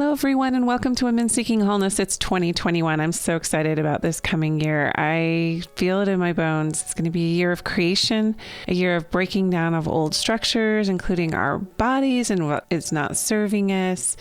Hello, everyone, and welcome to Women Seeking Wholeness. It's 2021. I'm so excited about this coming year. I feel it in my bones. It's going to be a year of creation, a year of breaking down of old structures, including our bodies and what is not serving us,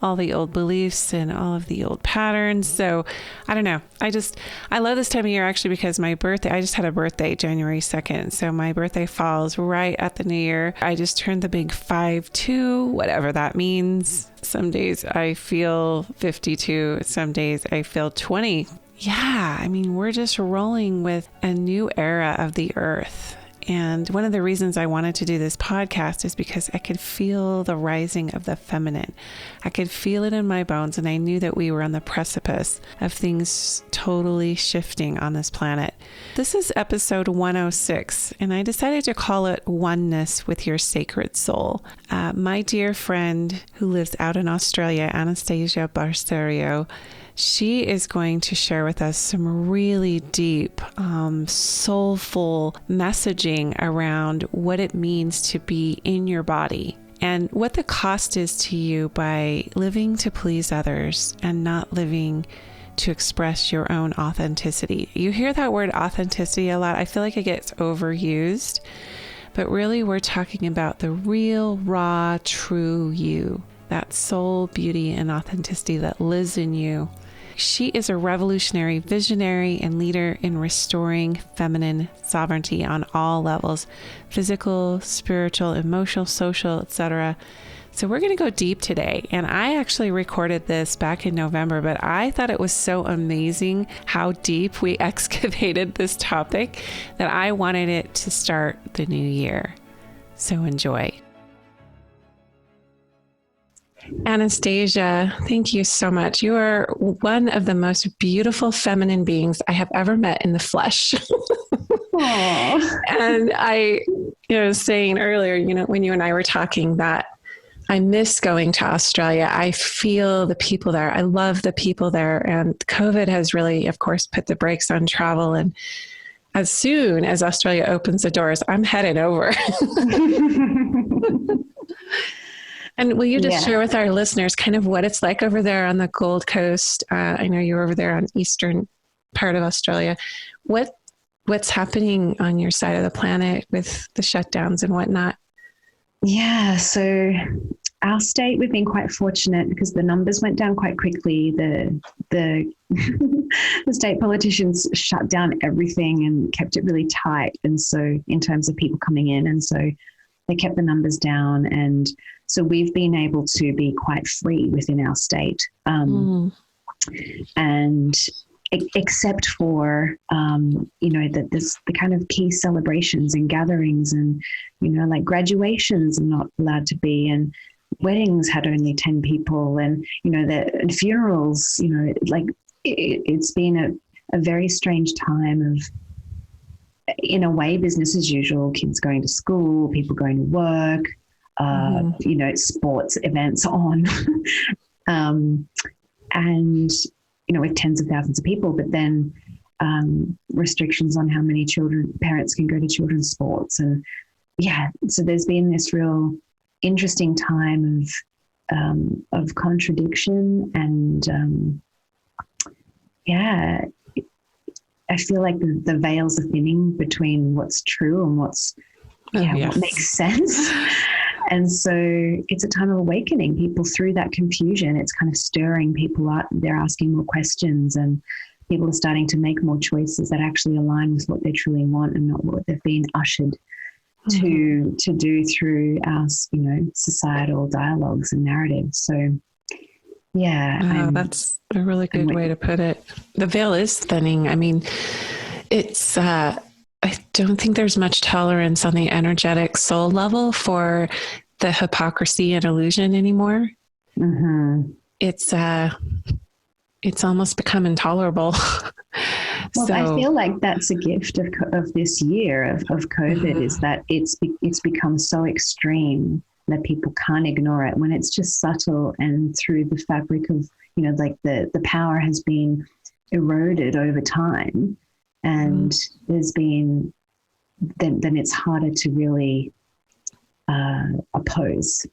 all the old beliefs and all of the old patterns. So I don't know. I love this time of year actually because my birthday, I just had a birthday January 2nd. So my birthday falls right at the new year. I just turned the big 5-2, whatever that means. Some days I feel 52. Some days I feel 20. Yeah. I mean, we're just rolling with a new era of the earth. And one of the reasons I wanted to do this podcast is because I could feel the rising of the feminine. I could feel it in my bones, and I knew that we were on the precipice of things totally shifting on this planet. This is episode 106, and I decided to call it Oneness with Your Sacred Soul. My dear friend who lives out in Australia, Anastasia Borserio, she is going to share with us some really deep, soulful messaging around what it means to be in your body and what the cost is to you by living to please others and not living to express your own authenticity. You hear that word authenticity a lot. I feel like it gets overused, but really we're talking about the real, raw, true you, that soul, beauty, and authenticity that lives in you. She is a revolutionary visionary and leader in restoring feminine sovereignty on all levels, physical, spiritual, emotional, social, etc. So we're going to go deep today. And I actually recorded this back in November, but I thought it was so amazing how deep we excavated this topic that I wanted it to start the new year. So enjoy. Anastasia, thank you so much. You are one of the most beautiful feminine beings I have ever met in the flesh. And I, was saying earlier, when you and I were talking that I miss going to Australia. I feel the people there. I love the people there. And COVID has really, of course, put the brakes on travel. And as soon as Australia opens the doors, I'm headed over. And will you just share with our listeners kind of what it's like over there on the Gold Coast? I know you're over there on eastern part of Australia. What's happening on your side of the planet with the shutdowns and whatnot? Yeah, so our state, we've been quite fortunate because the numbers went down quite quickly. The the state politicians shut down everything and kept it really tight. And so in terms of people coming in, and so they kept the numbers down. And so we've been able to be quite free within our state. And except for, the kind of key celebrations and gatherings and, like graduations are not allowed to be, and weddings had only 10 people, and, and funerals, it's been a very strange time of, in a way, business as usual, kids going to school, people going to work, sports events on, and, with tens of thousands of people, but then restrictions on how many parents can go to children's sports. And so there's been this real interesting time of contradiction. And I feel like the veils are thinning between what's true and what makes sense. And so it's a time of awakening people through that confusion. It's kind of stirring people up. They're asking more questions, and people are starting to make more choices that actually align with what they truly want and not what they've been ushered to do through our, societal dialogues and narratives. So, that's a really good way to put it. The veil is thinning. I mean, it's, I don't think there's much tolerance on the energetic soul level for the hypocrisy and illusion anymore. Mm-hmm. It's almost become intolerable. Well, I feel like that's a gift of this year of COVID, is that it's become so extreme that people can't ignore it when it's just subtle, and through the fabric of, the power has been eroded over time. And there's been, then it's harder to really oppose.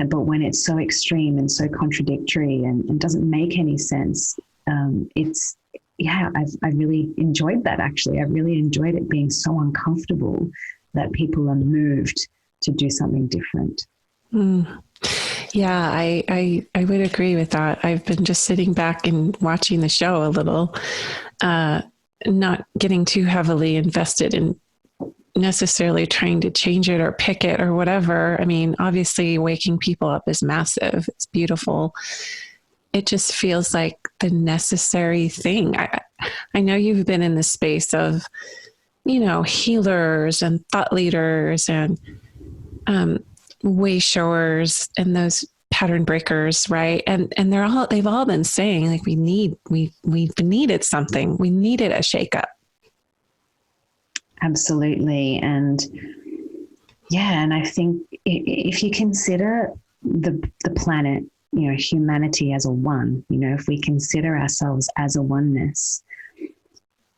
but when it's so extreme and so contradictory and doesn't make any sense, I really enjoyed that, actually. I really enjoyed it being so uncomfortable that people are moved to do something different. Yeah, I would agree with that. I've been just sitting back and watching the show a little, not getting too heavily invested in necessarily trying to change it or pick it or whatever. I mean, obviously waking people up is massive. It's beautiful. It just feels like the necessary thing. I know you've been in the space of, healers and thought leaders and way showers and those pattern breakers, right? And they've all been saying, like, we needed something. We needed a shakeup. Absolutely. And I think if you consider the planet, humanity as a one, if we consider ourselves as a oneness,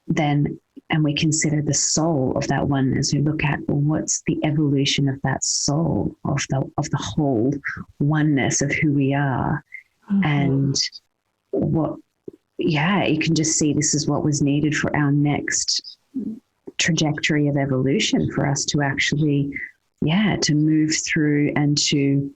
then, and we consider the soul of that oneness, we look at, well, what's the evolution of that soul, of the whole oneness of who we are. And you can just see this is what was needed for our next trajectory of evolution, for us to actually, to move through and to,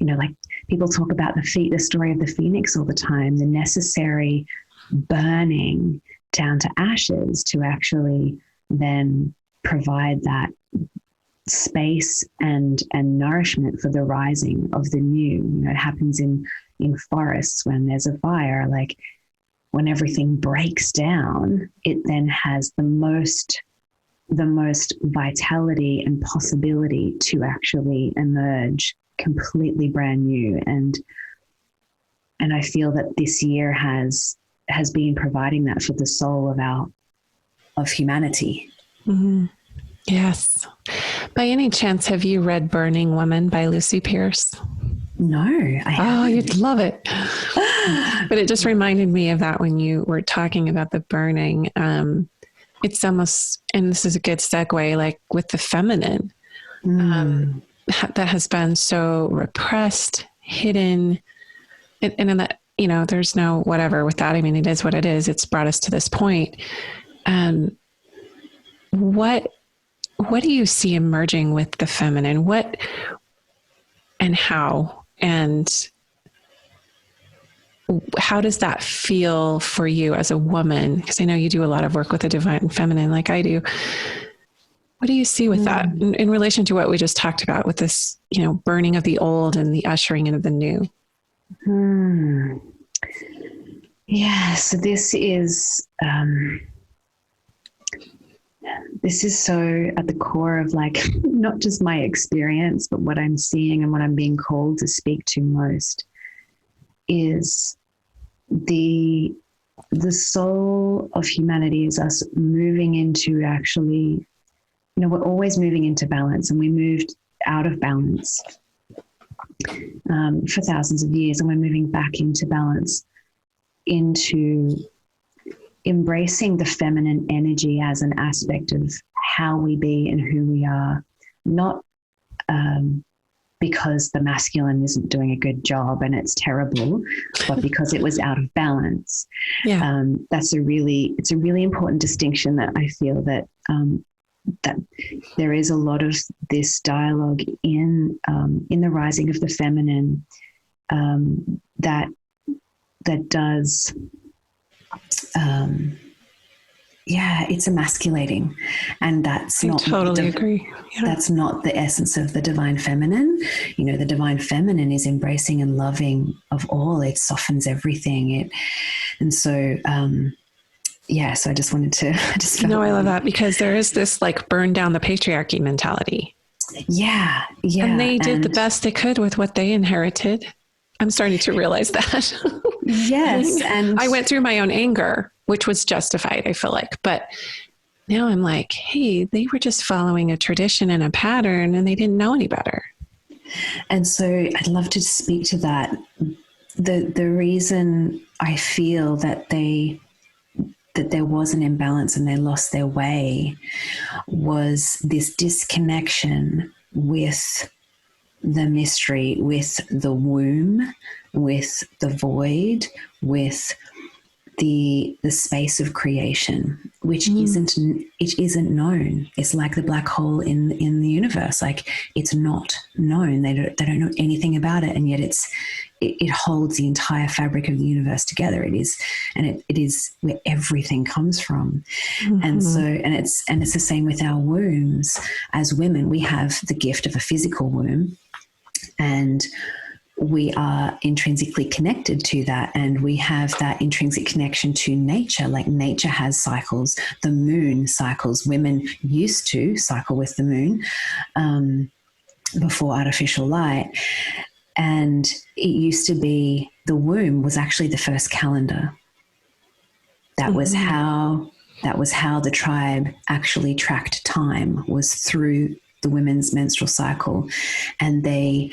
like people talk about the story of the phoenix all the time, the necessary burning down to ashes to actually then provide that space and nourishment for the rising of the new. It happens in forests when there's a fire, like when everything breaks down, it then has the most vitality and possibility to actually emerge completely brand new. And I feel that this year has been providing that for the soul of humanity. Mm-hmm. Yes. By any chance, have you read Burning Woman by Lucy Pierce? No, I haven't. Oh, you'd love it. But it just reminded me of that when you were talking about the burning. It's almost, and this is a good segue, like with the feminine, that has been so repressed, hidden, and that, there's no whatever with that. I mean, it is what it is. It's brought us to this point. What do you see emerging with the feminine? What and how? And how does that feel for you as a woman? Because I know you do a lot of work with the divine feminine, like I do. What do you see with that in relation to what we just talked about with this, burning of the old and the ushering in of the new? Yeah. So this is so at the core of, like, not just my experience, but what I'm seeing and what I'm being called to speak to most is the soul of humanity is us moving into, actually, we're always moving into balance, and we moved out of balance for thousands of years, and we're moving back into balance, into embracing the feminine energy as an aspect of how we be and who we are, not because the masculine isn't doing a good job and it's terrible, but because it was out of balance. Yeah. It's a really important distinction that I feel that there is a lot of this dialogue in the rising of the feminine that does it's emasculating, and that's I not totally agree. Yeah. That's not the essence of the divine feminine. The divine feminine is embracing and loving of all. It softens everything. So I just wanted to I love that, because there is this, like, burn down the patriarchy mentality. Yeah. And they did the best they could with what they inherited. I'm starting to realize that. Yes. And I went through my own anger, which was justified, I feel like. But now I'm like, hey, they were just following a tradition and a pattern, and they didn't know any better. And so I'd love to speak to that. The reason I feel that there was an imbalance and they lost their way was this disconnection with the mystery, with the womb, with the void, with the space of creation, which isn't known. It's like the black hole in the universe. Like, it's not known. They don't know anything about it, and yet it holds the entire fabric of the universe together. It is where everything comes from. And so, and it's the same with our wombs. As women, we have the gift of a physical womb, and we are intrinsically connected to that, and we have that intrinsic connection to nature. Like, nature has cycles, the moon cycles. Women used to cycle with the moon before artificial light. And it used to be, the womb was actually the first calendar. That was how the tribe actually tracked time, was through the women's menstrual cycle. And they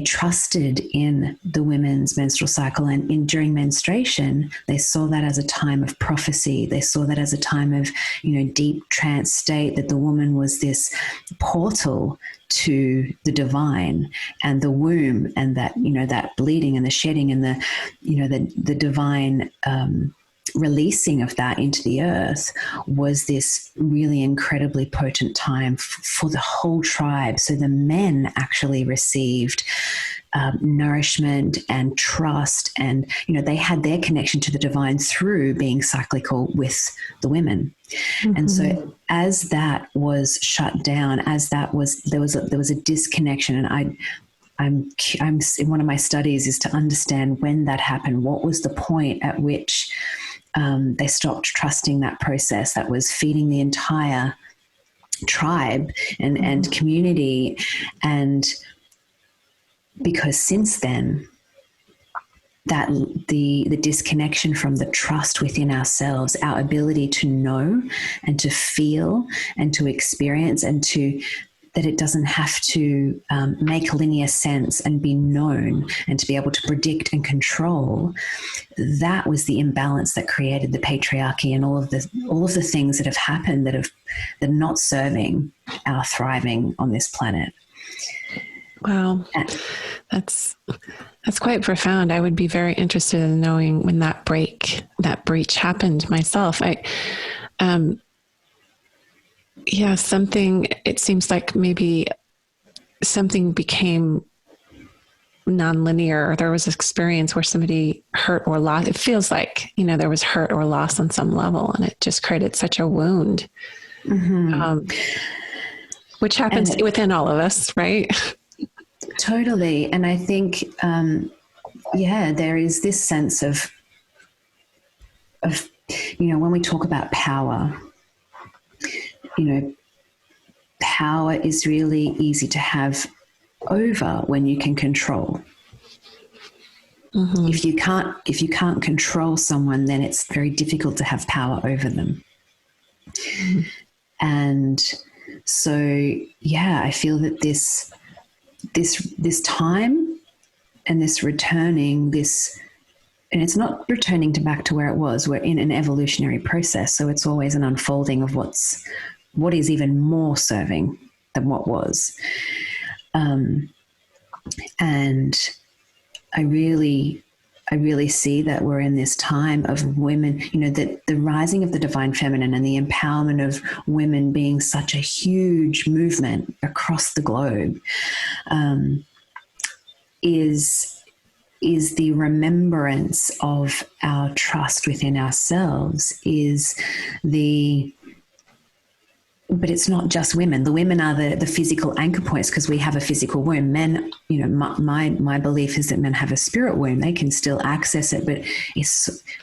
trusted in the women's menstrual cycle, and during menstruation, they saw that as a time of prophecy. They saw that as a time of, deep trance state, that the woman was this portal to the divine, and the womb, and that, that bleeding and the shedding and the divine releasing of that into the earth was this really incredibly potent time for the whole tribe. So the men actually received nourishment and trust, and they had their connection to the divine through being cyclical with the women. And so as that was shut down, there was a disconnection, and I'm in one of my studies is to understand when that happened. What was the point at which they stopped trusting that process that was feeding the entire tribe and community? And because since then, that the disconnection from the trust within ourselves, our ability to know and to feel and to experience, and that it doesn't have to make linear sense and be known and to be able to predict and control, that was the imbalance that created the patriarchy and all of the things that have happened that are not serving our thriving on this planet. Wow. That's quite profound. I would be very interested in knowing when that breach happened myself. It seems like maybe something became nonlinear, or there was an experience where somebody hurt or lost. It feels like, there was hurt or loss on some level, and it just created such a wound, which happens within all of us, right? Totally. And I think, there is this sense of, when we talk about power, power is really easy to have over when you can control. If you can't control someone, then it's very difficult to have power over them. And so, I feel that this time and this returning, and it's not returning back to where it was. We're in an evolutionary process, so it's always an unfolding of what is even more serving than what was. And I really see that we're in this time of women, the rising of the divine feminine and the empowerment of women being such a huge movement across the globe, is the remembrance of our trust within ourselves, but it's not just women. The women are the physical anchor points because we have a physical womb. Men, my belief is that men have a spirit womb. They can still access it, but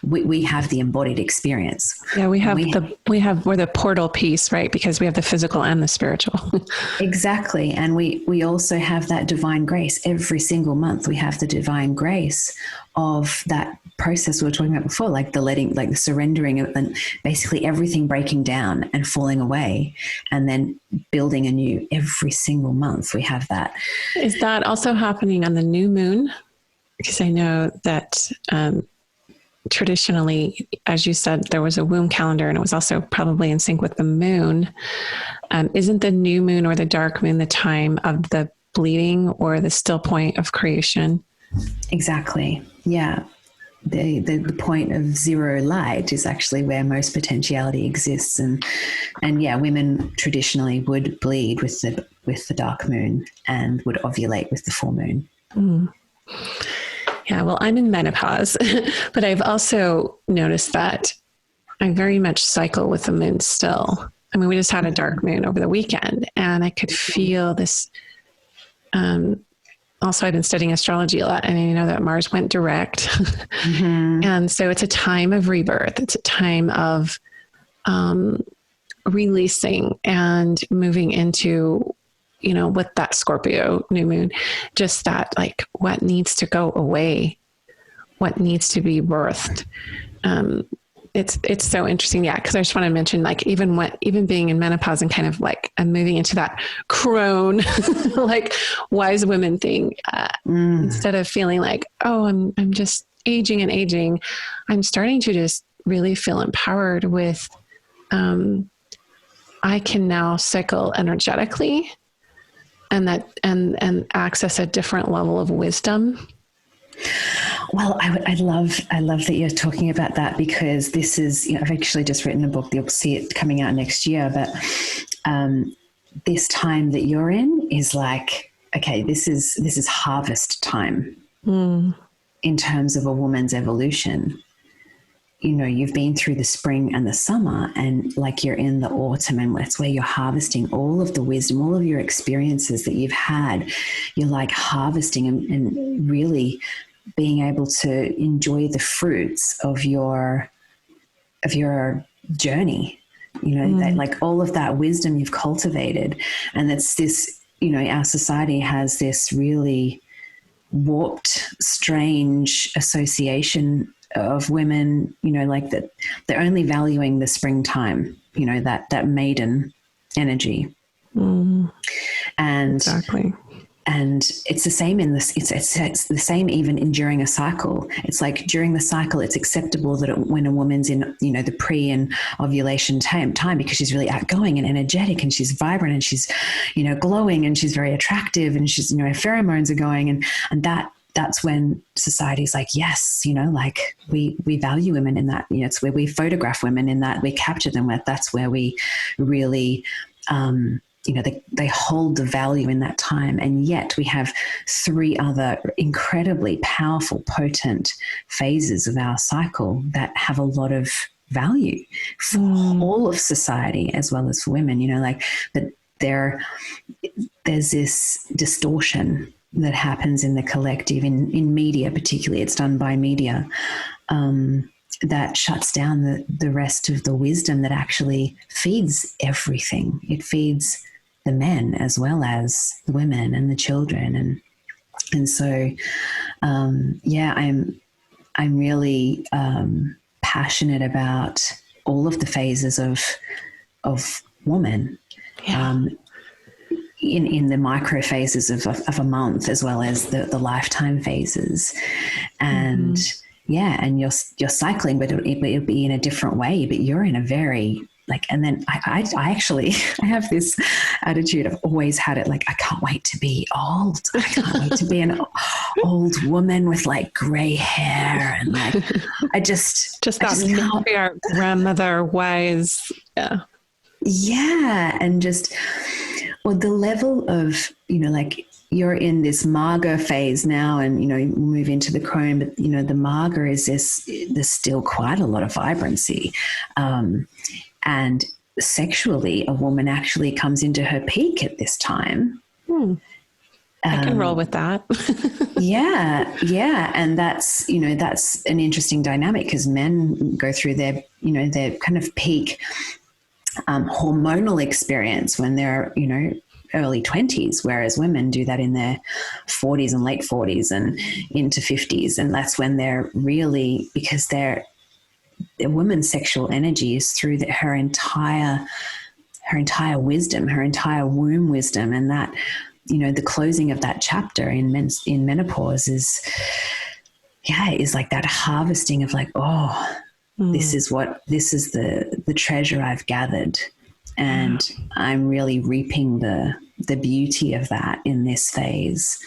we have the embodied experience. Yeah, we're the portal piece, right? Because we have the physical and the spiritual. Exactly. And we also have that divine grace. Every single month we have the divine grace of that process we were talking about before, like the surrendering and basically everything breaking down and falling away and then building anew every single month. We have that. Is that also happening on the new moon? Because I know that traditionally, as you said, there was a womb calendar and it was also probably in sync with the moon. Isn't the new moon or the dark moon the time of the bleeding or the still point of creation. Exactly. Yeah. The point of zero light is actually where most potentiality exists, and yeah, women traditionally would bleed with the dark moon and would ovulate with the full moon. Yeah, well, I'm in menopause, but I've also noticed that I very much cycle with the moon still. I mean, we just had a dark moon over the weekend, and I could feel this. Also, I've been studying astrology a lot, and I know that Mars went direct. And so it's a time of rebirth. It's a time of releasing and moving into, with that Scorpio new moon, just that, like, what needs to go away, what needs to be birthed. It's so interesting. Yeah. Cause I just want to mention, like, even being in menopause and kind of like, I'm moving into that crone, like wise women thing, instead of feeling like, oh, I'm just aging, I'm starting to just really feel empowered with, I can now cycle energetically and access a different level of wisdom. Well, I love that you're talking about that, because this is, I've actually just written a book. You'll see it coming out next year, but this time that you're in is like, okay, this is harvest time in terms of a woman's evolution. You've been through the spring and the summer, and like you're in the autumn, and that's where you're harvesting all of the wisdom, all of your experiences that you've had. You're like harvesting and really being able to enjoy the fruits of your journey, that, like, all of that wisdom you've cultivated. And it's this, our society has this really warped, strange association of women, like that they're only valuing the springtime, that maiden energy. And Exactly. And it's the same in this. It's the same even during a cycle. It's like during the cycle, it's acceptable that when a woman's in, the pre and ovulation time, because she's really outgoing and energetic, and she's vibrant, and she's, glowing, and she's very attractive, and she's, her pheromones are going, and that's when society's like, yes, like we value women in that. It's where we photograph women in that. We capture them with. That's where we really. They hold the value in that time. And yet we have 3 other incredibly powerful, potent phases of our cycle that have a lot of value for all of society as well as for women, like that there's this distortion that happens in the collective, in media particularly. It's done by media, that shuts down the rest of the wisdom that actually feeds everything. It feeds the men as well as the women and the children. And so, I'm really passionate about all of the phases of woman, in the micro phases of a month, as well as the lifetime phases. And and you're cycling, but it'll be in a different way, but you're in a very, like, and then I actually, I have this attitude. I've always had it, like, I can't wait to be old. I can't wait to be an old woman with like gray hair, and like, that our grandmother wise. Yeah. And just, well, the level of, like, you're in this Marga phase now, and, move into the Crone, but, the Marga is there's still quite a lot of vibrancy. And sexually, a woman actually comes into her peak at this time. I can roll with that. Yeah. And that's, that's an interesting dynamic, because men go through their kind of peak hormonal experience when they're, early 20s, whereas women do that in their 40s and late 40s and into 50s. And that's when they're really, because the woman's sexual energy is through her entire wisdom, her entire womb wisdom. And that, the closing of that chapter in menopause is like that harvesting of like, this is the treasure I've gathered. And I'm really reaping the the beauty of that in this phase.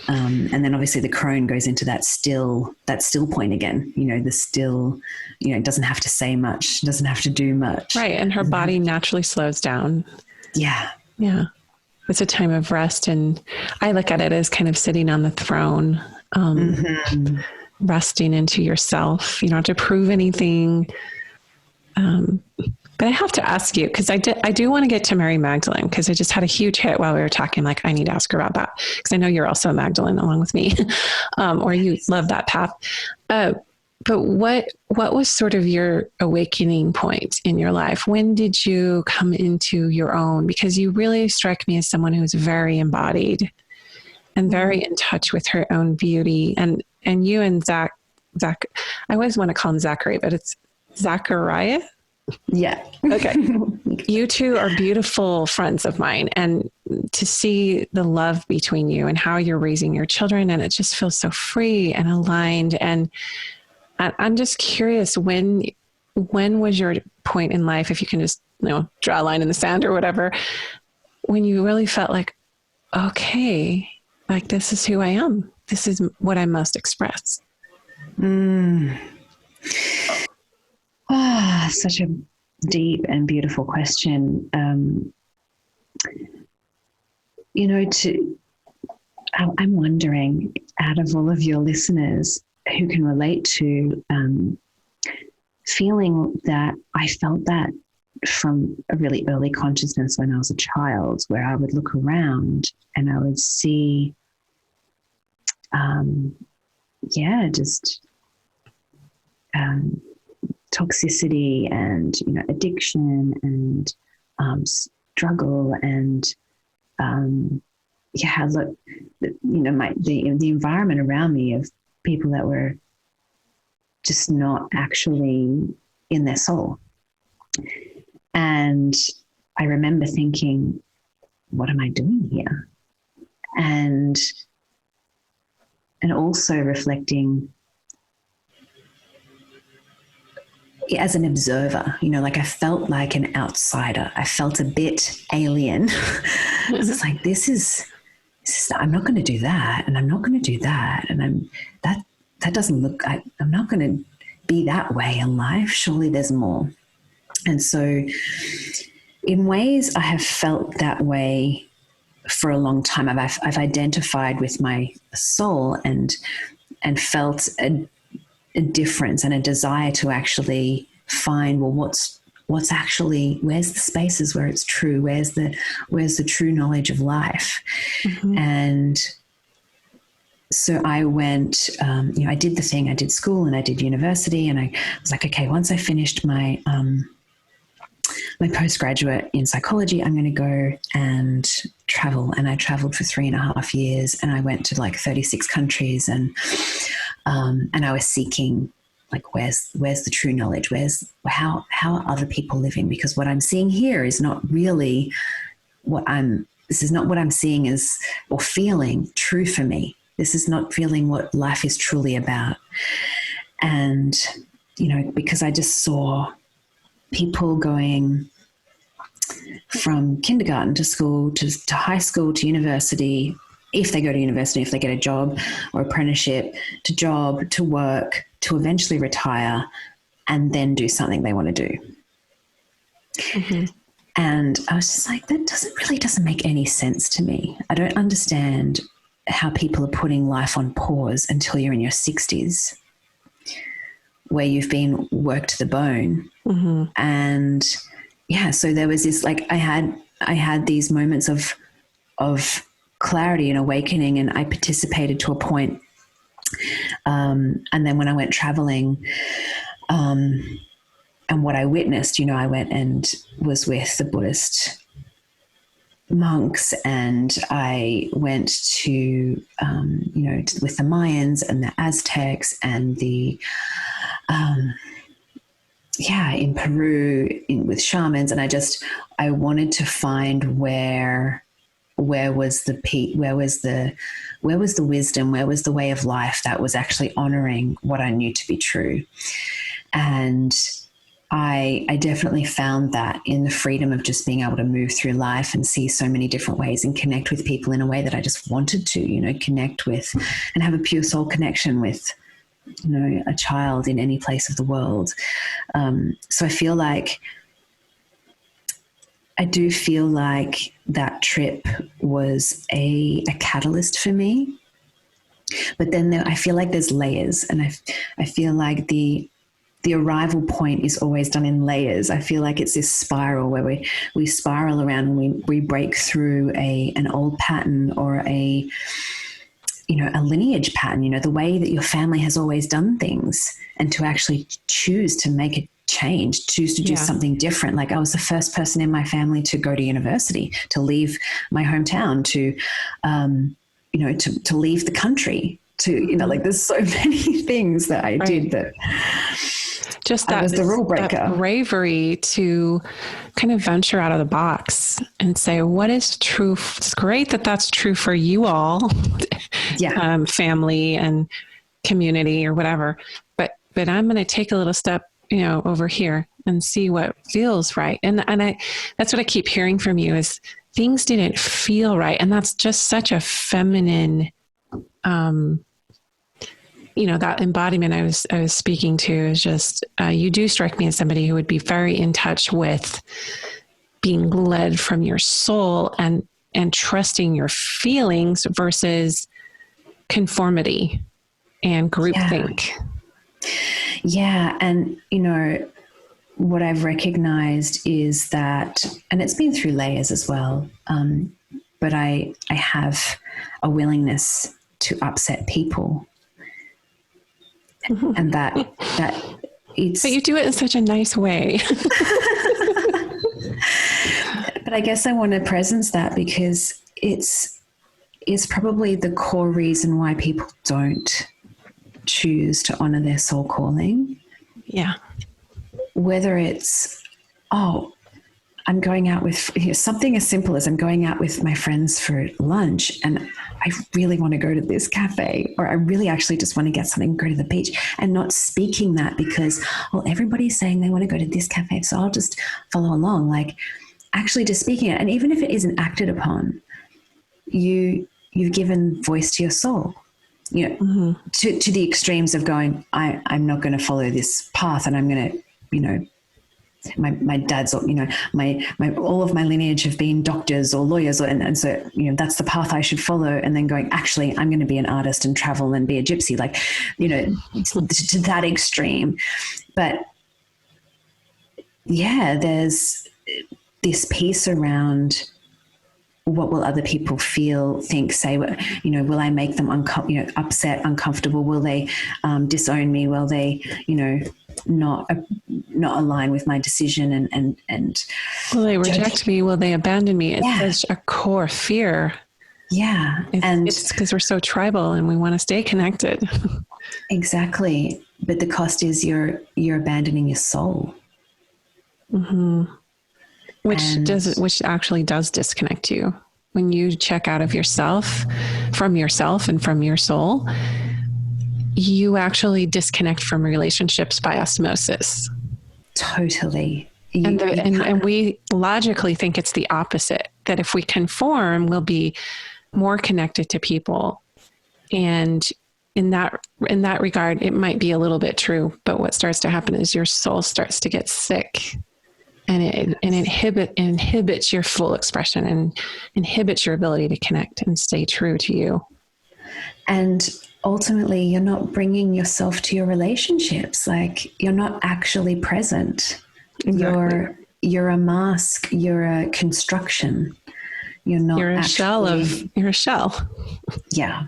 And then obviously the crone goes into that still point again, the still, it doesn't have to say much, doesn't have to do much. Right. And her body naturally slows down. Yeah. Yeah. It's a time of rest. And I look at it as kind of sitting on the throne, resting into yourself. You don't have to prove anything. But I have to ask you, because I do want to get to Mary Magdalene, because I just had a huge hit while we were talking. Like, I need to ask her about that, because I know you're also a Magdalene along with me, or you love that path. But what was sort of your awakening point in your life? When did you come into your own? Because you really strike me as someone who's very embodied and very in touch with her own beauty. And you and Zach, I always want to call him Zachary, but it's Zachariah. Yeah. Okay. You two are beautiful friends of mine, and to see the love between you and how you're raising your children, and it just feels so free and aligned. And I'm just curious, when was your point in life, if you can just, draw a line in the sand or whatever, when you really felt like, okay, like this is who I am. This is what I must express. Such a deep and beautiful question. I'm wondering, out of all of your listeners who can relate to feeling that, I felt that from a really early consciousness when I was a child, where I would look around and I would see, toxicity and addiction and struggle and the environment around me of people that were just not actually in their soul. And I remember thinking, what am I doing here? And also reflecting as an observer, like I felt like an outsider. I felt a bit alien. It's like, this is, I'm not going to do that. And I'm not going to do that. And that doesn't look, I'm not going to be that way in life. Surely there's more. And so in ways I have felt that way for a long time. I've identified with my soul and felt a difference and a desire to actually find, well, what's actually, where's the spaces where it's true? Where's the true knowledge of life? And so I went, I did the thing, I did school and I did university, and I was like, okay, once I finished my postgraduate in psychology, I'm going to go and travel. And I traveled for 3.5 years, and I went to like 36 countries, and I was seeking, like, where's the true knowledge? How are other people living? Because what I'm seeing here is not really this is not what I'm seeing as, or feeling, true for me. This is not feeling what life is truly about. And, because I just saw people going from kindergarten to school, to high school, to university, if they go to university, if they get a job or apprenticeship, to job, to work, to eventually retire, and then do something they want to do. And I was just like, that doesn't make any sense to me. I don't understand how people are putting life on pause until you're in your 60s, where you've been worked to the bone. And so there was this, like, I had these moments of clarity and awakening, and I participated to a point. And then when I went traveling, and what I witnessed, I went and was with the Buddhist monks, and I went to, with the Mayans and the Aztecs and the, in Peru with shamans. And I wanted to find where was the wisdom, where was the way of life that was actually honoring what I knew to be true. And I definitely found that in the freedom of just being able to move through life and see so many different ways and connect with people in a way that I just wanted to, connect with and have a pure soul connection with, a child in any place of the world. So I do feel like that trip was a catalyst for me. But then I feel like there's layers, and I feel like the arrival point is always done in layers. I feel like it's this spiral where we spiral around and we break through an old pattern or a lineage pattern, the way that your family has always done things, and to actually choose to make a change, choose to do something different. Like, I was the first person in my family to go to university, to leave my hometown, to leave the country, there's so many things that I did that just that was the rule breaker. That bravery to kind of venture out of the box and say, what is true? It's great that that's true for you all, family and community or whatever. But I'm going to take a little step, over here and see what feels right. And that's what I keep hearing from you is things didn't feel right. And that's just such a feminine, that embodiment I was speaking to is just, you do strike me as somebody who would be very in touch with being led from your soul and trusting your feelings versus conformity and groupthink. Yeah. And, what I've recognized is that, and it's been through layers as well, but I have a willingness to upset people. Mm-hmm. And that it's... But you do it in such a nice way. But I guess I want to presence that because it's probably the core reason why people don't choose to honor their soul calling. Yeah. Whether it's, I'm going out with something as simple as I'm going out with my friends for lunch and I really want to go to this cafe, or I really actually just want to get something and go to the beach, and not speaking that because, everybody's saying they want to go to this cafe, so I'll just follow along. Like, actually just speaking it. And even if it isn't acted upon, you've given voice to your soul. To the extremes of going, I'm not going to follow this path, and I'm going to, my dad's, my all of my lineage have been doctors or lawyers, and so that's the path I should follow. And then going, actually, I'm going to be an artist and travel and be a gypsy, to that extreme. But there's this piece around, what will other people feel, think, say? Will I make them upset, uncomfortable? Will they disown me? Will they, not align with my decision? And will they reject me? Will they abandon me? It's such a core fear. Yeah, it's because we're so tribal and we want to stay connected. Exactly, but the cost is you're abandoning your soul. Mm-hmm. Which actually does disconnect you. When you check out of yourself and from your soul, you actually disconnect from relationships by osmosis. Totally. And we logically think it's the opposite, that if we conform, we'll be more connected to people. And in that regard, it might be a little bit true, but what starts to happen is your soul starts to get sick. And it inhibits your full expression and inhibits your ability to connect and stay true to you. And ultimately, you're not bringing yourself to your relationships. Like, you're not actually present. Exactly. You're a mask. You're a construction. You're not. You're a shell. Yeah.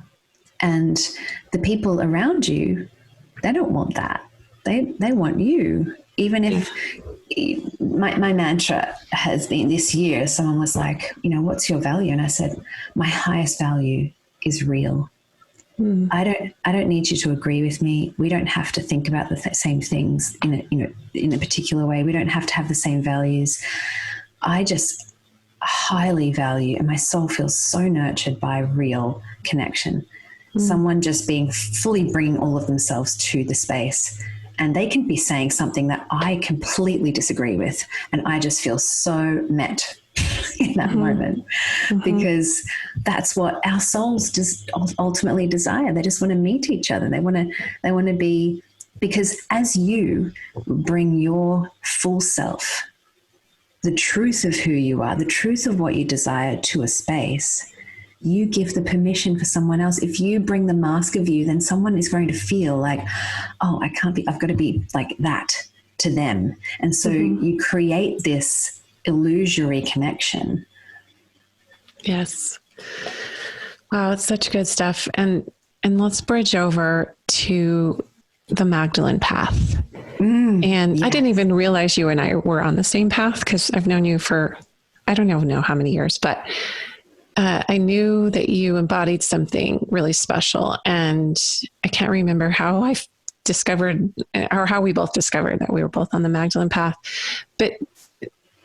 And the people around you, they don't want that. They want you. Even if my mantra has been this year, someone was like, what's your value? And I said, my highest value is real. I don't need you to agree with me. We don't have to think about the same things in a particular way. We don't have to have the same values. I just highly value, and my soul feels so nurtured by real connection. Someone just being fully bringing all of themselves to the space and they can be saying something that I completely disagree with, and I just feel so met in that moment, because that's what our souls just ultimately desire. They just want to meet each other. They want to be, because as you bring your full self, the truth of who you are, the truth of what you desire to a space, you give the permission for someone else. If you bring the mask of you, then someone is going to feel like, oh, I've got to be like that to them. And so you create this illusory connection. Yes. Wow, it's such good stuff. And let's bridge over to the Magdalene path. And I didn't even realize you and I were on the same path, because I've known you for, I don't know how many years, but I knew that you embodied something really special. And I can't remember how I discovered, or how we both discovered that we were both on the Magdalene path, but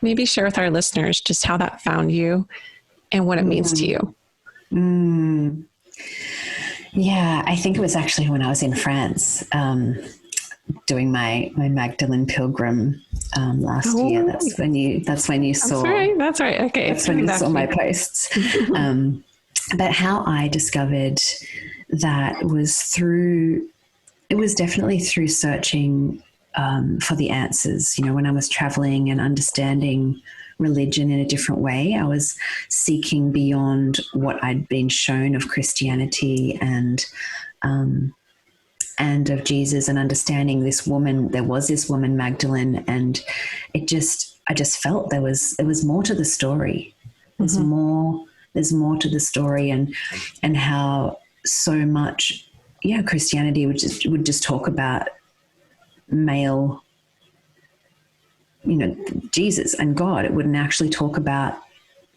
maybe share with our listeners just how that found you and what it means to you. Yeah, I think it was actually when I was in France, doing my Magdalene pilgrim last year. That's when you saw. That's right. Okay. That's when you saw my posts. But how I discovered that was definitely through searching for the answers. When I was traveling and understanding religion in a different way, I was seeking beyond what I'd been shown of Christianity and of Jesus, and understanding this woman. There was this woman Magdalene, and I just felt there was more to the story. There's more to the story, and how so much, Christianity would just talk about male, Jesus and God. It wouldn't actually talk about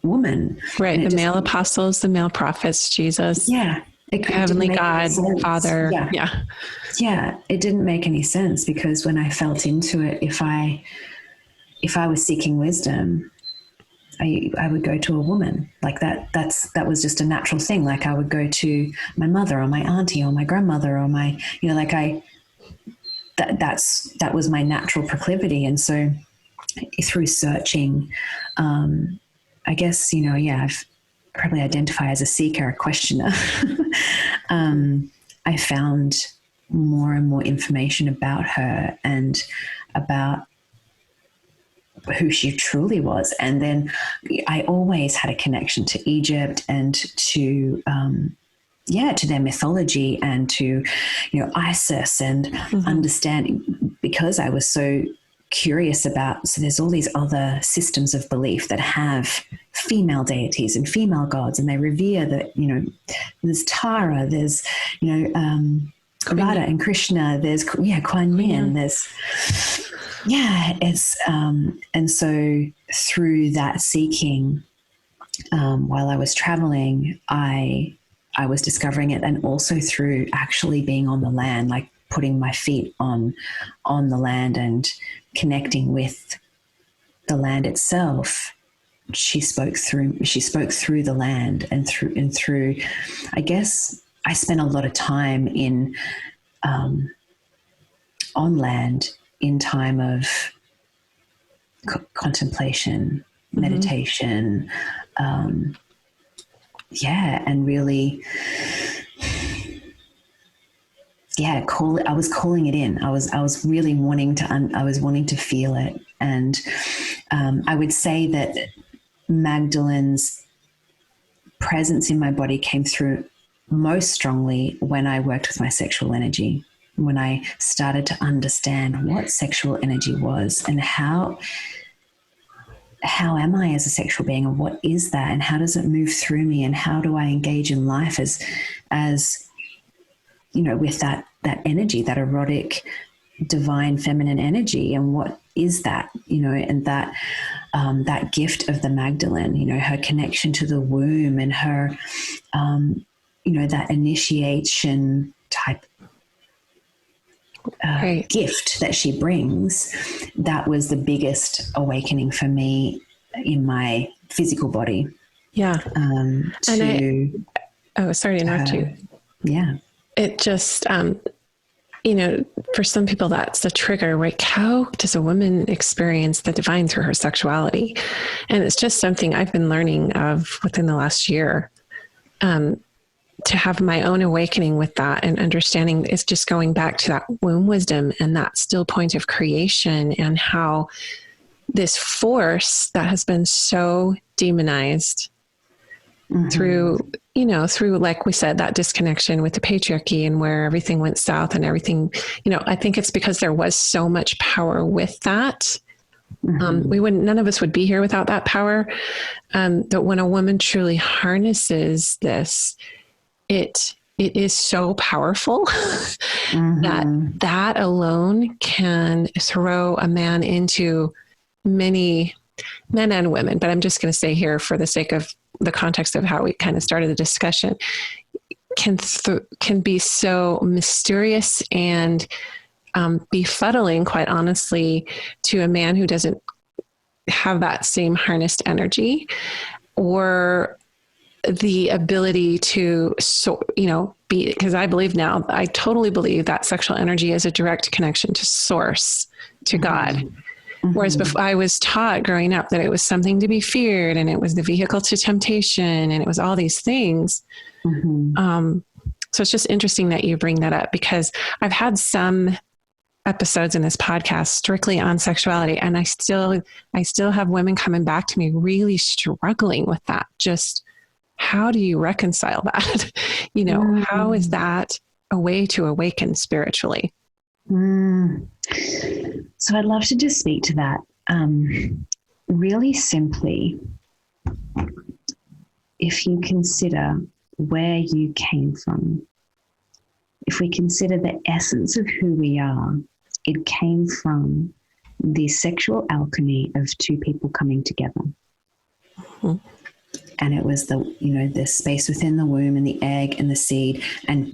woman. Right. The male apostles, the male prophets, Jesus. Yeah. Heavenly God, Father. Yeah. It didn't make any sense, because when I felt into it, if I was seeking wisdom, I would go to a woman like that. That was just a natural thing. Like I would go to my mother or my auntie or my grandmother or my, that was my natural proclivity. And so through searching, I guess, I've probably identify as a seeker, a questioner. I found more and more information about her and about who she truly was. And then I always had a connection to Egypt and to their mythology and to, Isis, and understanding, because I was so curious about, so there's all these other systems of belief that have female deities and female gods, and they revere that, there's Tara, there's, Radha and Krishna, there's, Kuan Yin, there's, it's, and so through that seeking, while I was traveling, I was discovering it, and also through actually being on the land, like putting my feet on the land and connecting with the land itself. She spoke through the land and through, I guess I spent a lot of time in, on land in time of contemplation, meditation, and really, I was calling it in. I was really wanting to feel it. And I would say that Magdalene's presence in my body came through most strongly when I worked with my sexual energy, when I started to understand what sexual energy was and how am I as a sexual being, and what is that, and how does it move through me, and how do I engage in life as with that energy, that erotic, divine, feminine energy, and what is that, and that gift of the Magdalene, her connection to the womb, and her, that initiation type gift that she brings. That was the biggest awakening for me in my physical body. Yeah. Sorry to interrupt you. Yeah. It just, for some people that's a trigger, right? How does a woman experience the divine through her sexuality? And it's just something I've been learning of within the last year. To have my own awakening with that and understanding is just going back to that womb wisdom and that still point of creation, and how this force that has been so demonized through, like we said, that disconnection with the patriarchy and where everything went south and everything, I think it's because there was so much power with that. None of us would be here without that power. But when a woman truly harnesses this, it is so powerful that alone can throw a man into many men and women. But I'm just going to say here, for the sake of the context of how we kind of started the discussion, can be so mysterious and befuddling, quite honestly, to a man who doesn't have that same harnessed energy or the ability to, be, because I totally believe that sexual energy is a direct connection to source, to God. Whereas before, I was taught growing up that it was something to be feared, and it was the vehicle to temptation, and it was all these things. So it's just interesting that you bring that up, because I've had some episodes in this podcast strictly on sexuality, and I still have women coming back to me really struggling with that. Just how do you reconcile that? How is that a way to awaken spiritually? So I'd love to just speak to that. Really simply, if you consider where you came from, if we consider the essence of who we are, it came from the sexual alchemy of two people coming together. And it was the space within the womb and the egg and the seed, and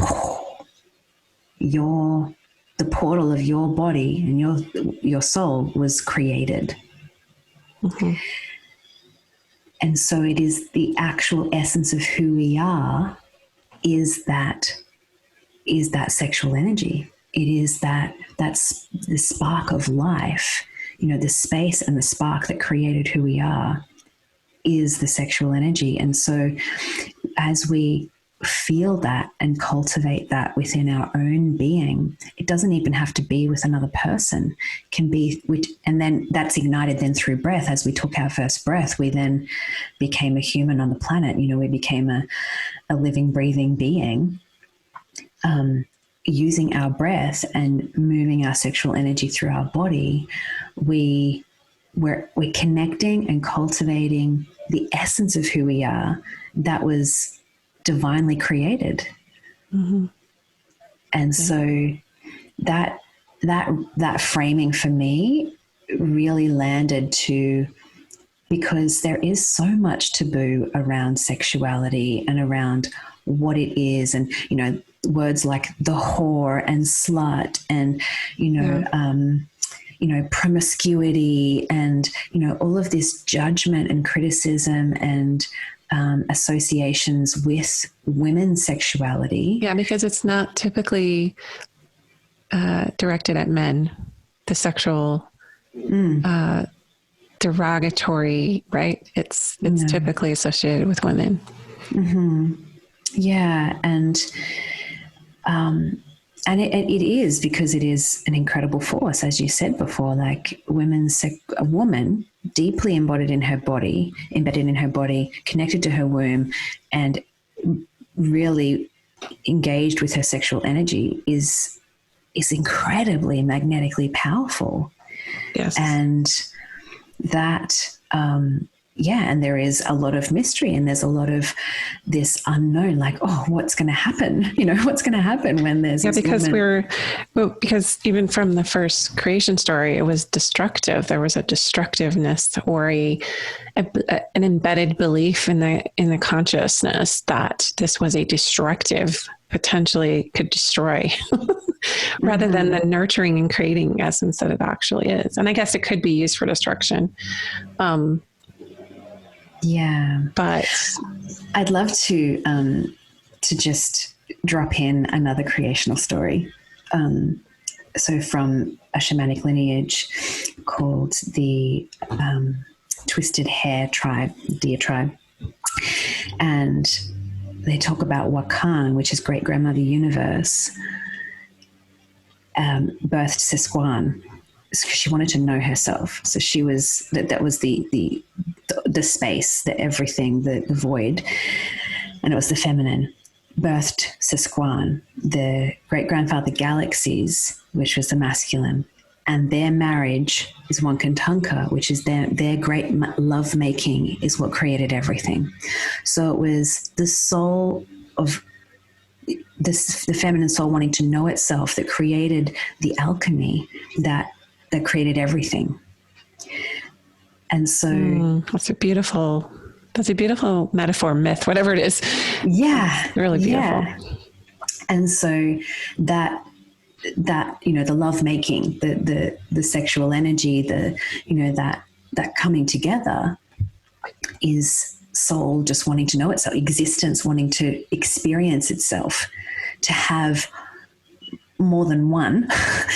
the portal of your body and your soul was created. And so it is the actual essence of who we are is that sexual energy. It is that's the spark of life, the space and the spark that created who we are is the sexual energy. And so as we feel that and cultivate that within our own being, it doesn't even have to be with another person. It can be and then that's ignited then through breath. As we took our first breath, we then became a human on the planet. We became a living, breathing being, using our breath and moving our sexual energy through our body. We're connecting and cultivating the essence of who we are that was divinely created. And so that framing for me really landed to, because there is so much taboo around sexuality and around what it is, and words like the whore and slut and promiscuity and all of this judgment and criticism and associations with women's sexuality. Yeah, because it's not typically directed at men, the sexual derogatory, right? It's typically associated with women. Yeah, and it is, because it is an incredible force, as you said before. Like a woman deeply embedded in her body, connected to her womb, and really engaged with her sexual energy is incredibly magnetically powerful. Yes, and that. And there is a lot of mystery, and there's a lot of this unknown, like, what's going to happen? What's going to happen when there's this because woman? because even from the first creation story, it was destructive. There was a destructiveness or an embedded belief in the consciousness that this was a destructive, potentially could destroy, rather than the nurturing and creating essence that it actually is. And I guess it could be used for destruction. Yeah, but I'd love to just drop in another creational story so from a shamanic lineage called the Twisted Hair Tribe, Deer Tribe. And they talk about Wakan, which is Great Grandmother Universe, birthed Sisquan because she wanted to know herself. So she was, that was the space, the everything, the void. And it was the feminine. Birthed Sisquan, the great-grandfather Galaxies, which was the masculine. And their marriage is Wankantanka, which is their great love-making is what created everything. So it was the soul of this, the feminine soul wanting to know itself, that created the alchemy that created everything. And so that's a beautiful metaphor, myth, whatever it is. Yeah. Really beautiful. Yeah. And so that, the love making, the sexual energy, that coming together is soul just wanting to know itself, existence wanting to experience itself, to have more than one,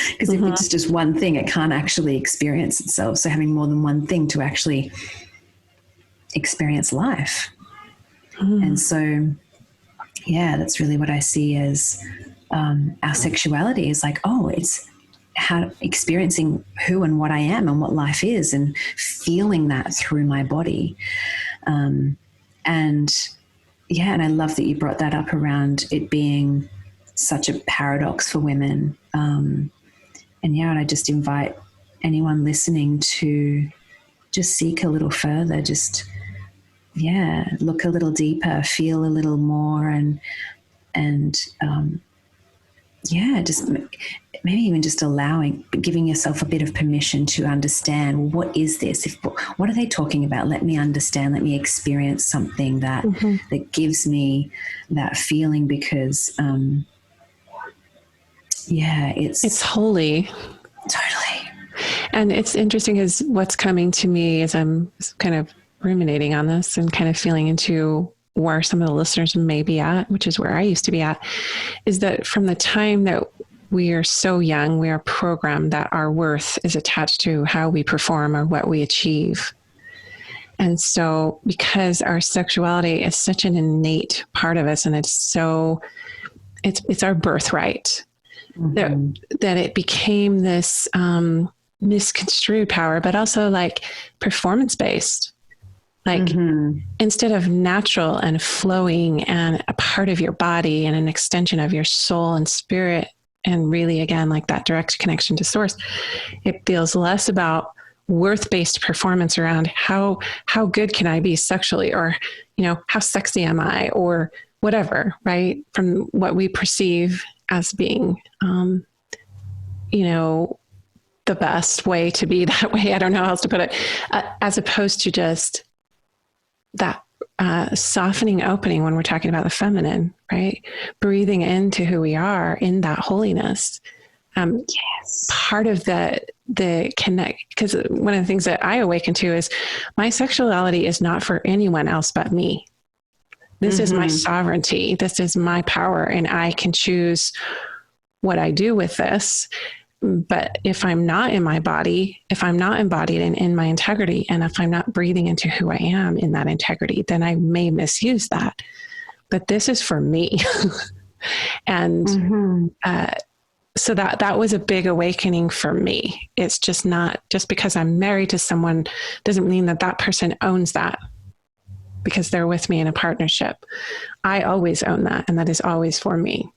because if it's just one thing, it can't actually experience itself. So having more than one thing to actually experience life. And so, yeah, that's really what I see as our sexuality is like, it's how experiencing who and what I am and what life is, and feeling that through my body. And I love that you brought that up around it being such a paradox for women. And I just invite anyone listening to just seek a little further, just, look a little deeper, feel a little more, and just maybe even just giving yourself a bit of permission to understand, what is this? What are they talking about? Let me understand, let me experience something that gives me that feeling, because it's holy. Totally. And it's interesting because what's coming to me as I'm kind of ruminating on this and kind of feeling into where some of the listeners may be at, which is where I used to be at, is that from the time that we are so young, we are programmed that our worth is attached to how we perform or what we achieve. And so because our sexuality is such an innate part of us, and it's our birthright, that it became this misconstrued power, but also like performance-based. Like instead of natural and flowing and a part of your body and an extension of your soul and spirit, and really, again, like that direct connection to source, it feels less about worth-based performance around how good can I be sexually, or, how sexy am I, or whatever, right? From what we perceive as being, the best way to be that way. I don't know how else to put it, as opposed to just that softening, opening when we're talking about the feminine, right? Breathing into who we are in that holiness. Part of the connect, because one of the things that I awaken to is my sexuality is not for anyone else but me. This is my sovereignty. This is my power, and I can choose what I do with this. But if I'm not in my body, if I'm not embodied in my integrity, and if I'm not breathing into who I am in that integrity, then I may misuse that. But this is for me. And so that was a big awakening for me. It's just not, just because I'm married to someone doesn't mean that person owns that because they're with me in a partnership. I always own that, and that is always for me.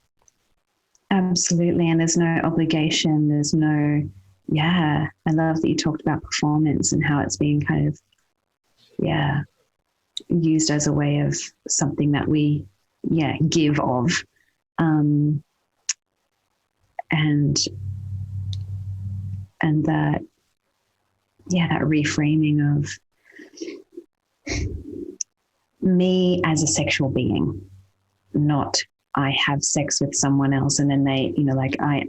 Absolutely. And there's no obligation. There's no, I love that you talked about performance and how it's being kind of, used as a way of something that we, give of. And that, that reframing of me as a sexual being, not I have sex with someone else and then they, I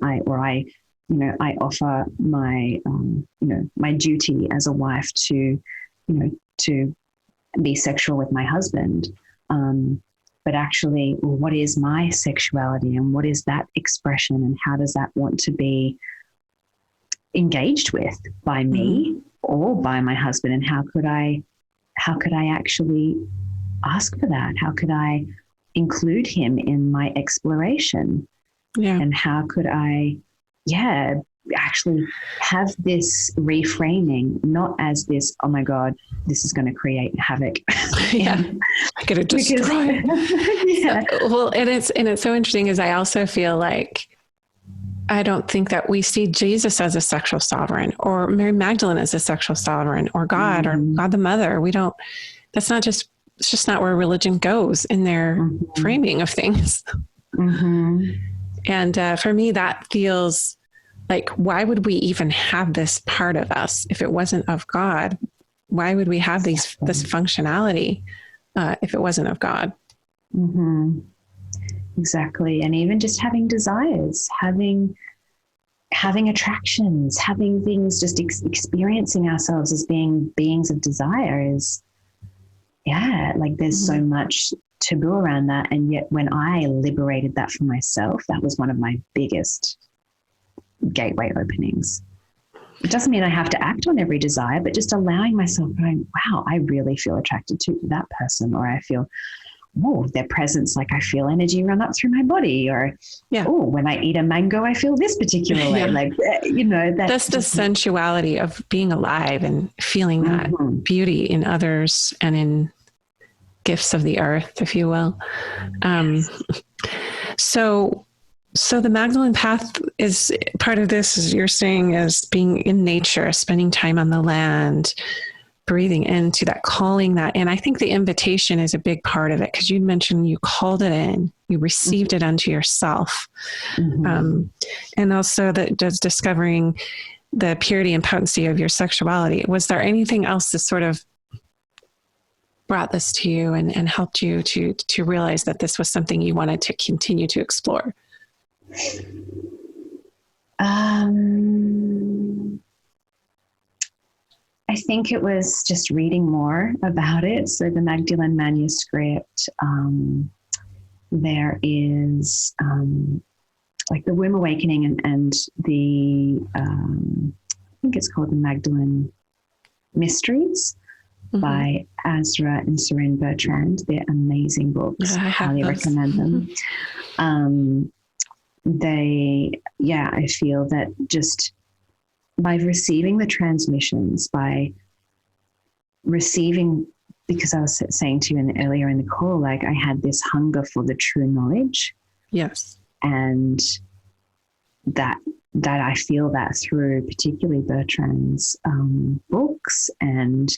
offer my, my duty as a wife to be sexual with my husband. but actually, well, what is my sexuality and what is that expression and how does that want to be engaged with by me or by my husband? And how could I actually ask for that? How could I include him in my exploration? Yeah. And how could I, actually have this reframing, not as this, oh my God, this is going to create havoc. Yeah. I could have destroyed. Yeah. Well, and it's so interesting is I also feel like I don't think that we see Jesus as a sexual sovereign or Mary Magdalene as a sexual sovereign or God or God the Mother. It's just not where religion goes in their framing of things. And for me, that feels like, why would we even have this part of us if it wasn't of God? Why would we have this functionality if it wasn't of God? Exactly. And even just having desires, having attractions, having things, just experiencing ourselves as being beings of desire is, like there's so much taboo around that. And yet when I liberated that for myself, that was one of my biggest gateway openings. It doesn't mean I have to act on every desire, but just allowing myself going, wow, I really feel attracted to that person, or I feel, oh, their presence, like I feel energy run up through my body, or, oh, when I eat a mango, I feel this particular way. Like, that's the sensuality of being alive and feeling that beauty in others and in gifts of the earth, if you will. So the Magdalene path is part of this, as you're saying, is being in nature, spending time on the land, breathing into that, calling that. And I think the invitation is a big part of it, because you mentioned you called it in, you received it unto yourself. And also that just discovering the purity and potency of your sexuality. Was there anything else that sort of brought this to you and helped you to realize that this was something you wanted to continue to explore? I think it was just reading more about it. So the Magdalene manuscript, there is like the Womb Awakening and the, I think it's called the Magdalene Mysteries by Azra and Serene Bertrand. They're amazing books. I highly recommend them. I feel that just by receiving the transmissions, by receiving, because I was saying to you earlier in the call, like I had this hunger for the true knowledge. Yes. And that I feel that through particularly Bertrand's books and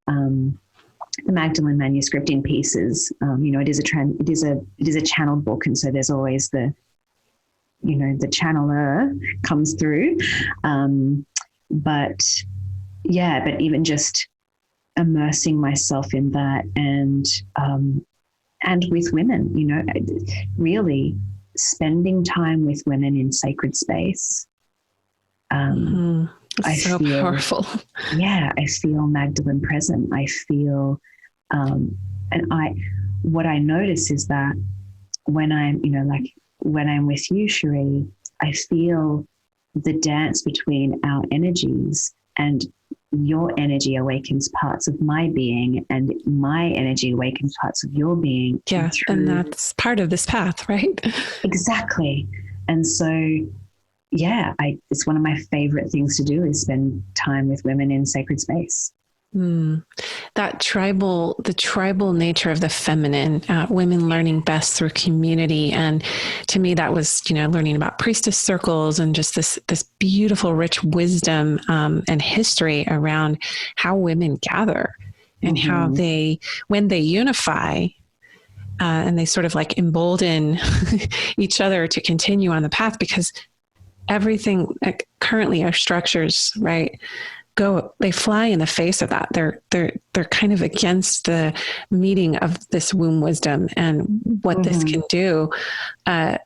the Magdalene manuscript in pieces. It is a channeled book, and so there's always the channeler comes through. But even just immersing myself in that and with women, really spending time with women in sacred space. I so feel powerful. Yeah, I feel Magdalene present. I feel, what I notice is that when I'm, when I'm with you, Cherie, I feel the dance between our energies, and your energy awakens parts of my being and my energy awakens parts of your being. Yeah. And that's part of this path, right? Exactly. And so, it's one of my favorite things to do is spend time with women in sacred space. That the tribal nature of the feminine, women learning best through community. And to me, that was, learning about priestess circles and just this beautiful, rich wisdom and history around how women gather and how when they unify, and they sort of like embolden each other to continue on the path, because everything currently our structures, right, they fly in the face of that. They're kind of against the meeting of this womb wisdom and what this can do. And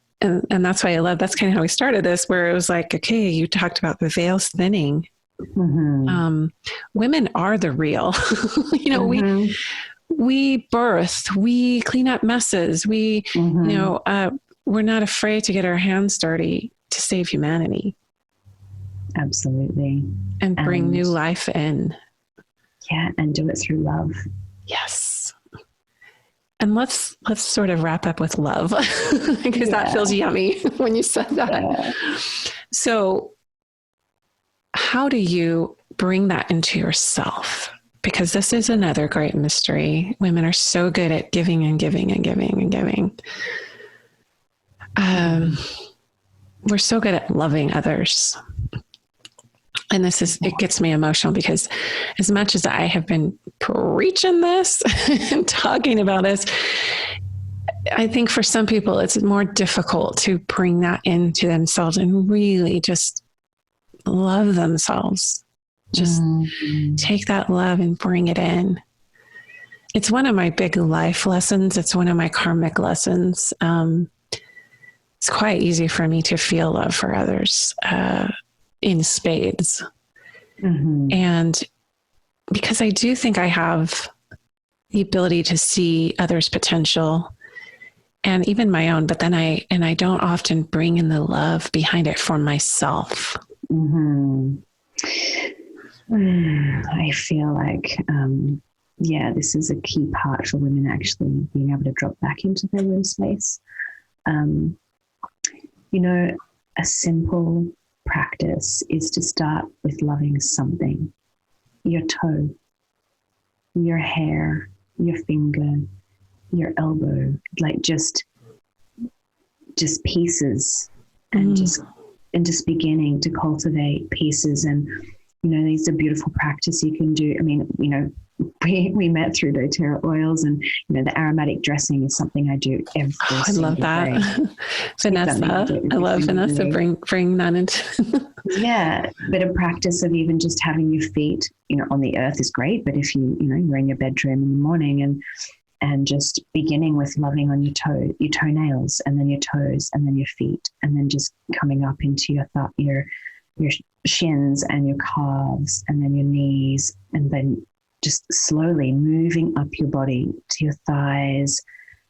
that's why I love, that's kind of how we started this, where it was like, okay, you talked about the veils thinning. Women are the real, we birth, we clean up messes, we, we're not afraid to get our hands dirty to save humanity. Absolutely. And bring new life in. Yeah. And do it through love. Yes. And let's sort of wrap up with love because that feels yummy when you said that. Yeah. So how do you bring that into yourself? Because this is another great mystery. Women are so good at giving and giving and giving and giving. We're so good at loving others. And it gets me emotional because as much as I have been preaching this and talking about this, I think for some people it's more difficult to bring that into themselves and really just love themselves. Just take that love and bring it in. It's one of my big life lessons. It's one of my karmic lessons. It's quite easy for me to feel love for others in spades. And because I do think I have the ability to see others' potential and even my own, but then I don't often bring in the love behind it for myself. I feel like, this is a key part for women actually being able to drop back into their womb space. A simple practice is to start with loving something. Your toe, your hair, your finger, your elbow, like just pieces and just beginning to cultivate pieces. And these are beautiful practice you can do. I mean, we met through doTERRA oils, and the aromatic dressing is something I do every I love that. Vanessa, I love Vanessa bring that into. Yeah, but a practice of even just having your feet, on the earth is great. But if you're in your bedroom in the morning and just beginning with loving on your toenails, and then your toes, and then your feet, and then just coming up into your shins and your calves, and then your knees, and then just slowly moving up your body to your thighs,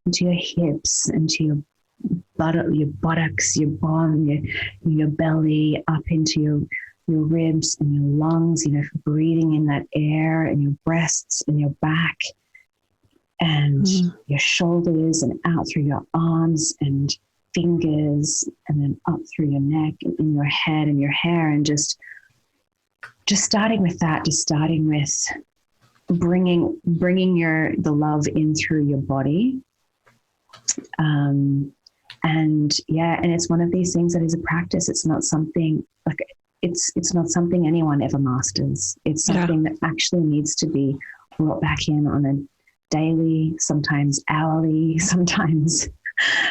into your hips, into your buttocks, your bum, your belly, up into your ribs and your lungs, for breathing in that air, and your breasts and your back, and your shoulders, and out through your arms and fingers, and then up through your neck and in your head and your hair, and just starting with that, just starting with bringing the love in through your body. And it's one of these things that is a practice. It's not something it's not something anyone ever masters. It's something that actually needs to be brought back in on a daily, sometimes hourly, sometimes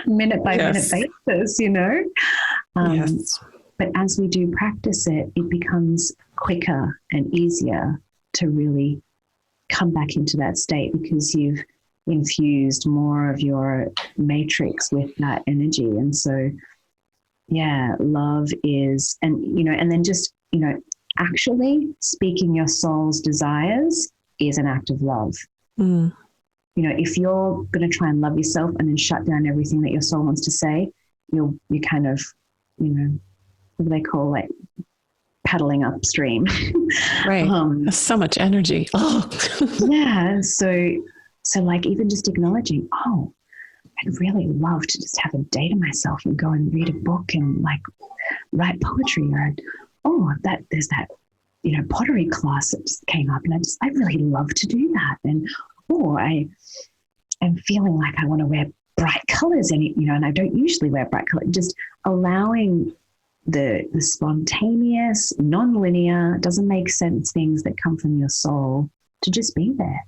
minute by minute basis, But as we do practice it, it becomes quicker and easier to really come back into that state, because you've infused more of your matrix with that energy. And so, love is, and then just, actually speaking your soul's desires is an act of love. If you're going to try and love yourself and then shut down everything that your soul wants to say, you kind of, what do they call, like, paddling upstream. Right. That's so much energy. Oh. Yeah. So like, even just acknowledging, I'd really love to just have a day to myself and go and read a book and like write poetry, or there's that, pottery class that just came up, and I'd really love to do that. And, I am feeling like I want to wear bright colors, and I don't usually wear bright colors. Just allowing the spontaneous, non-linear, doesn't make sense things that come from your soul to just be there,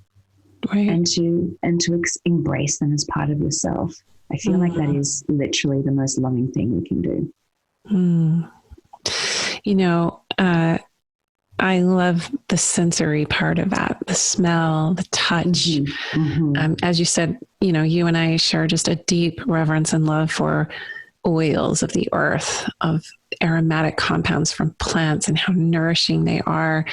right? And to embrace them as part of yourself. I feel like that is literally the most loving thing we can do. I love the sensory part of that, the smell, the touch. As you said, you and I share just a deep reverence and love for oils of the earth, of aromatic compounds from plants, and how nourishing they are.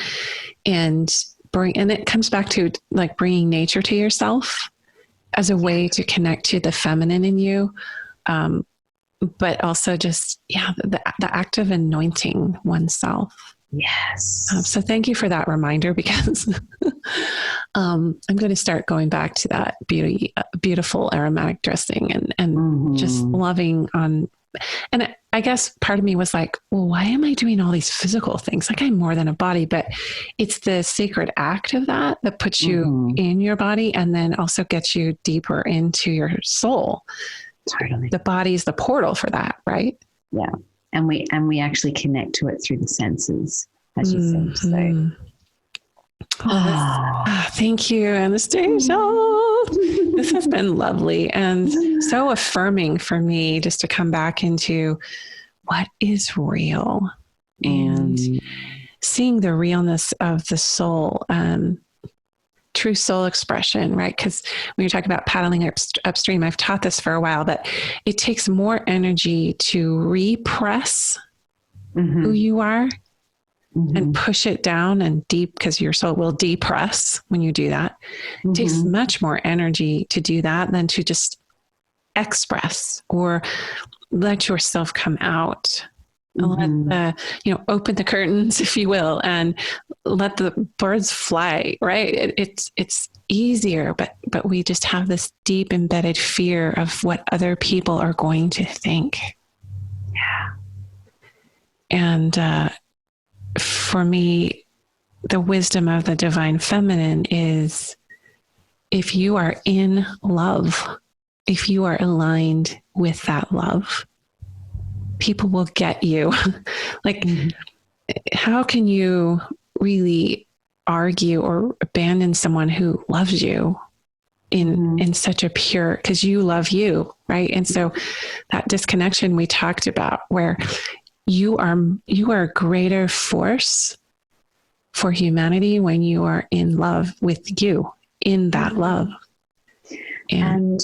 And and it comes back to like bringing nature to yourself as a way to connect to the feminine in you. But also just, the act of anointing oneself. Yes. So thank you for that reminder, because I'm going to start going back to that beautiful aromatic dressing and just loving on. And I guess part of me was like, well, why am I doing all these physical things? Like, I'm more than a body, but it's the sacred act of that puts you in your body and then also gets you deeper into your soul. Totally. The body is the portal for that, right? Yeah. And we actually connect to it through the senses, as you said. So thank you, Anastasia. This has been lovely and so affirming for me, just to come back into what is real and seeing the realness of the soul, true soul expression, right? Because when you're talking about paddling upstream, I've taught this for a while, but it takes more energy to repress who you are and push it down and deep, because your soul will depress when you do that. It takes much more energy to do that than to just express or let yourself come out. Let open the curtains, if you will, and let the birds fly, right? It's easier, but we just have this deep embedded fear of what other people are going to think. Yeah. And for me, the wisdom of the divine feminine is, if you are in love, if you are aligned with that love, people will get you. Like, how can you really argue or abandon someone who loves you in such a pure, because you love you, right? And so that disconnection we talked about, where you are a greater force for humanity when you are in love with you, in that love. And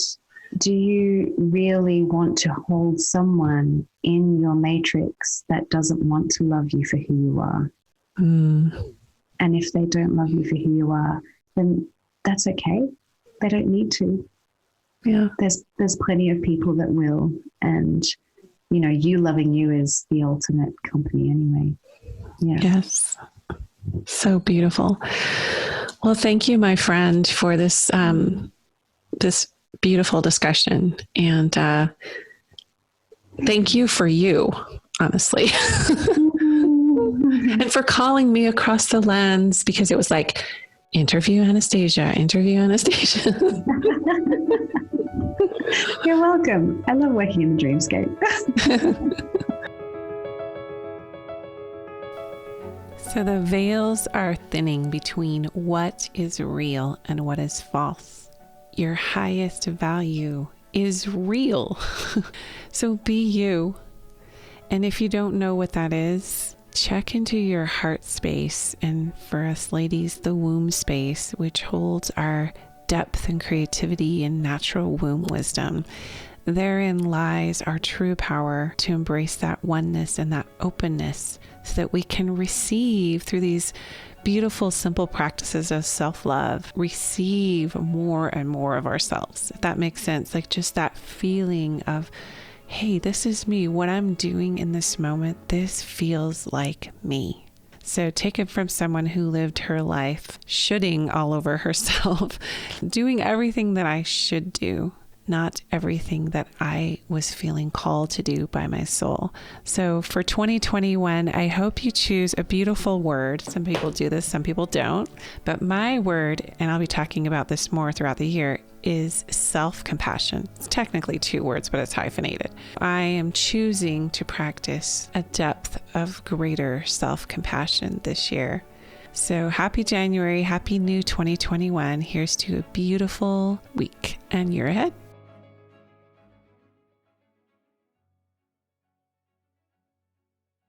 do you really want to hold someone in your matrix that doesn't want to love you for who you are? And if they don't love you for who you are, then that's okay. They don't need to. Yeah. There's plenty of people that will. And, you loving you is the ultimate company anyway. Yeah. Yes. So beautiful. Well, thank you, my friend, for this, this beautiful discussion. And thank you for you, honestly. And for calling me across the lands, because it was like, interview Anastasia. You're welcome. I love working in the dreamscape. So the veils are thinning between what is real and what is false. Your highest value is real. So be you. And if you don't know what that is, check into your heart space, and for us ladies, the womb space, which holds our depth and creativity and natural womb wisdom. Therein lies our true power to embrace that oneness and that openness, so that we can receive through these beautiful, simple practices of self-love, receive more and more of ourselves, if that makes sense. Like, just that feeling of, hey, this is me. What I'm doing in this moment, this feels like me. So take it from someone who lived her life shoulding all over herself, doing everything that I should do, not everything that I was feeling called to do by my soul. So for 2021, I hope you choose a beautiful word. Some people do this, some people don't. But my word, and I'll be talking about this more throughout the year, is self-compassion. It's technically 2 words, but it's hyphenated. I am choosing to practice a depth of greater self-compassion this year. So happy January, happy new 2021. Here's to a beautiful week and year ahead.